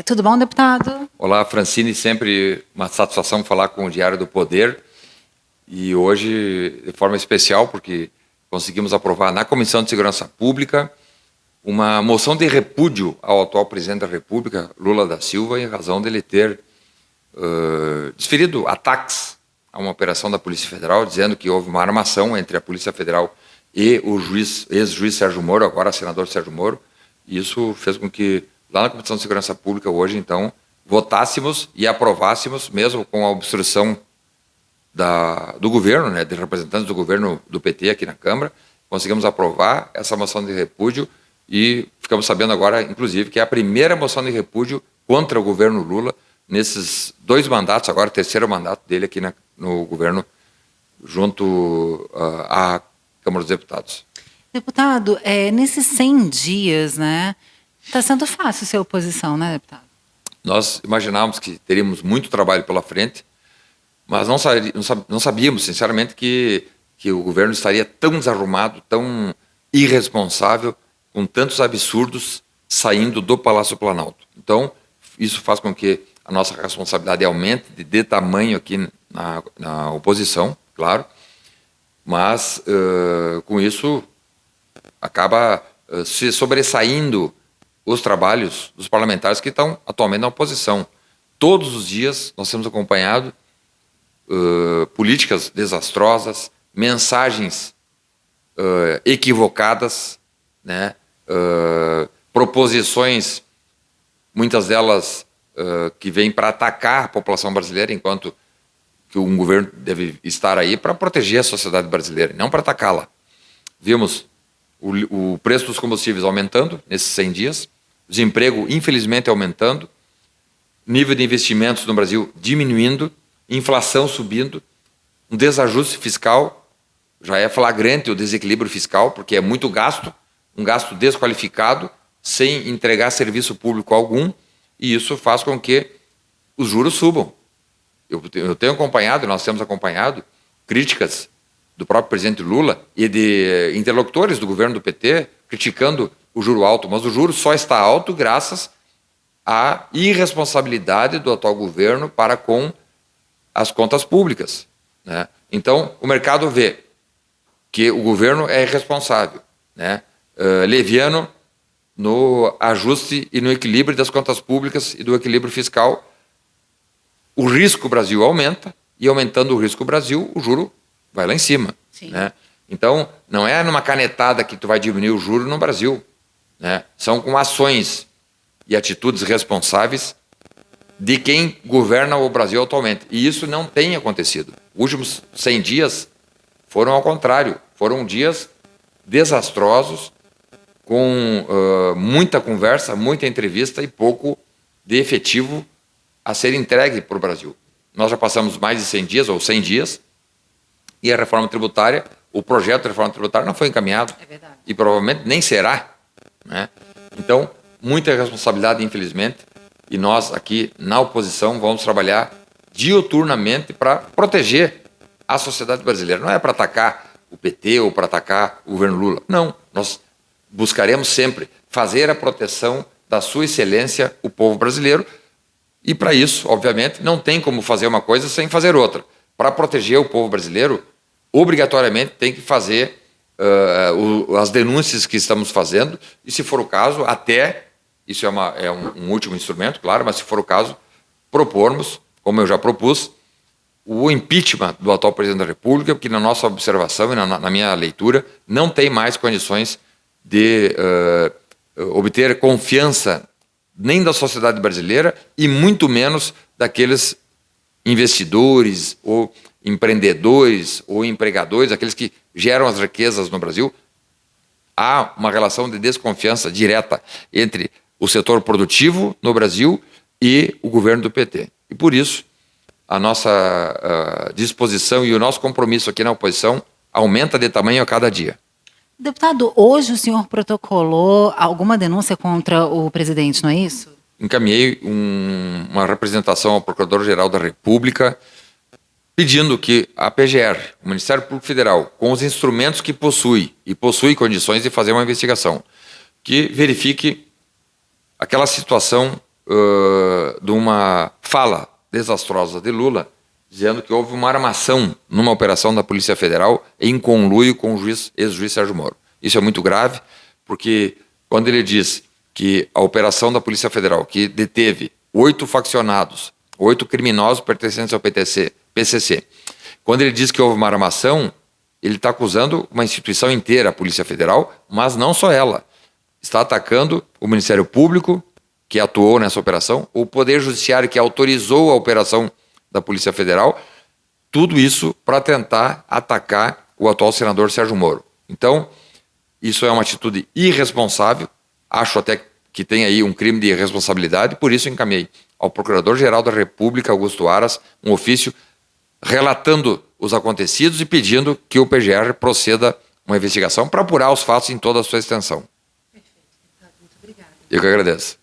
Tudo bom, deputado? Olá, Francine, sempre uma satisfação falar com o Diário do Poder. E hoje, de forma especial, porque conseguimos aprovar na Comissão de Segurança Pública uma moção de repúdio ao atual presidente da República, Lula da Silva, em razão dele ter desferido ataques a uma operação da Polícia Federal, dizendo que houve uma armação entre a Polícia Federal e o ex-juiz Sérgio Moro, agora senador Sérgio Moro. E isso fez com que, lá na Comissão de Segurança Pública, hoje, então, votássemos e aprovássemos, mesmo com a obstrução do governo, né, de representantes do governo do PT aqui na Câmara, conseguimos aprovar essa moção de repúdio e ficamos sabendo agora, inclusive, que é a primeira moção de repúdio contra o governo Lula nesses 2 mandatos, agora o 3º mandato dele aqui no governo, junto à Câmara dos Deputados. Deputado, nesses 100 dias, né, está sendo fácil ser oposição, né, deputado? Nós imaginávamos que teríamos muito trabalho pela frente, mas não sabíamos, sinceramente, que o governo estaria tão desarrumado, tão irresponsável, com tantos absurdos saindo do Palácio Planalto. Então, isso faz com que a nossa responsabilidade aumente de tamanho aqui na oposição, claro, mas com isso acaba se sobressaindo os trabalhos dos parlamentares que estão atualmente na oposição. Todos os dias nós temos acompanhado políticas desastrosas, mensagens equivocadas, né? Proposições, muitas delas que vêm para atacar a população brasileira, enquanto que um governo deve estar aí para proteger a sociedade brasileira, não para atacá-la. Vimos o preço dos combustíveis aumentando nesses 100 dias, o desemprego, infelizmente, aumentando, nível de investimentos no Brasil diminuindo, inflação subindo, um desajuste fiscal, já é flagrante o desequilíbrio fiscal, porque é muito gasto, um gasto desqualificado, sem entregar serviço público algum, e isso faz com que os juros subam. Eu tenho acompanhado, nós temos acompanhado, críticas do próprio presidente Lula e de interlocutores do governo do PT criticando o juro alto, mas o juro só está alto graças à irresponsabilidade do atual governo para com as contas públicas, né? Então, o mercado vê que o governo é irresponsável, né? Leviano no ajuste e no equilíbrio das contas públicas e do equilíbrio fiscal. O risco Brasil aumenta, e aumentando o risco Brasil, o juro vai lá em cima, né? Então, não é numa canetada que tu vai diminuir o juro no Brasil, né? São com ações e atitudes responsáveis de quem governa o Brasil atualmente. E isso não tem acontecido. Os últimos 100 dias foram ao contrário. Foram dias desastrosos, com muita conversa, muita entrevista e pouco de efetivo a ser entregue para o Brasil. Nós já passamos mais de 100 dias, ou 100 dias, e a reforma tributária, o projeto de reforma tributária não foi encaminhado. É verdade. E provavelmente nem será, né? Então, muita responsabilidade, infelizmente, e nós aqui na oposição vamos trabalhar diuturnamente para proteger a sociedade brasileira. Não é para atacar o PT ou para atacar o governo Lula. Não, nós buscaremos sempre fazer a proteção da sua excelência, o povo brasileiro, e para isso, obviamente, não tem como fazer uma coisa sem fazer outra. Para proteger o povo brasileiro, obrigatoriamente tem que fazer as denúncias que estamos fazendo, e se for o caso, até, isso é um último instrumento, claro, mas se for o caso, propormos, como eu já propus, o impeachment do atual presidente da República, porque na nossa observação e na minha leitura, não tem mais condições de obter confiança nem da sociedade brasileira e muito menos daqueles investidores ou empreendedores ou empregadores, aqueles que geram as riquezas no Brasil. Há uma relação de desconfiança direta entre o setor produtivo no Brasil e o governo do PT. E por isso, a nossa disposição e o nosso compromisso aqui na oposição aumenta de tamanho a cada dia. Deputado, hoje o senhor protocolou alguma denúncia contra o presidente, não é isso? Encaminhei uma representação ao Procurador-Geral da República pedindo que a PGR, o Ministério Público Federal, com os instrumentos que possui e possui condições de fazer uma investigação, que verifique aquela situação de uma fala desastrosa de Lula, dizendo que houve uma armação numa operação da Polícia Federal em conluio com o ex-juiz Sérgio Moro. Isso é muito grave, porque quando ele diz que a operação da Polícia Federal, que deteve 8 faccionados, 8 criminosos pertencentes ao PCC, quando ele diz que houve uma armação, ele está acusando uma instituição inteira, a Polícia Federal, mas não só ela. Está atacando o Ministério Público, que atuou nessa operação, o Poder Judiciário, que autorizou a operação da Polícia Federal, tudo isso para tentar atacar o atual senador Sérgio Moro. Então, isso é uma atitude irresponsável, acho até que tem aí um crime de irresponsabilidade, por isso encaminhei ao Procurador-Geral da República, Augusto Aras, um ofício relatando os acontecidos e pedindo que o PGR proceda uma investigação para apurar os fatos em toda a sua extensão. Perfeito, deputado. Muito obrigada. Eu que agradeço.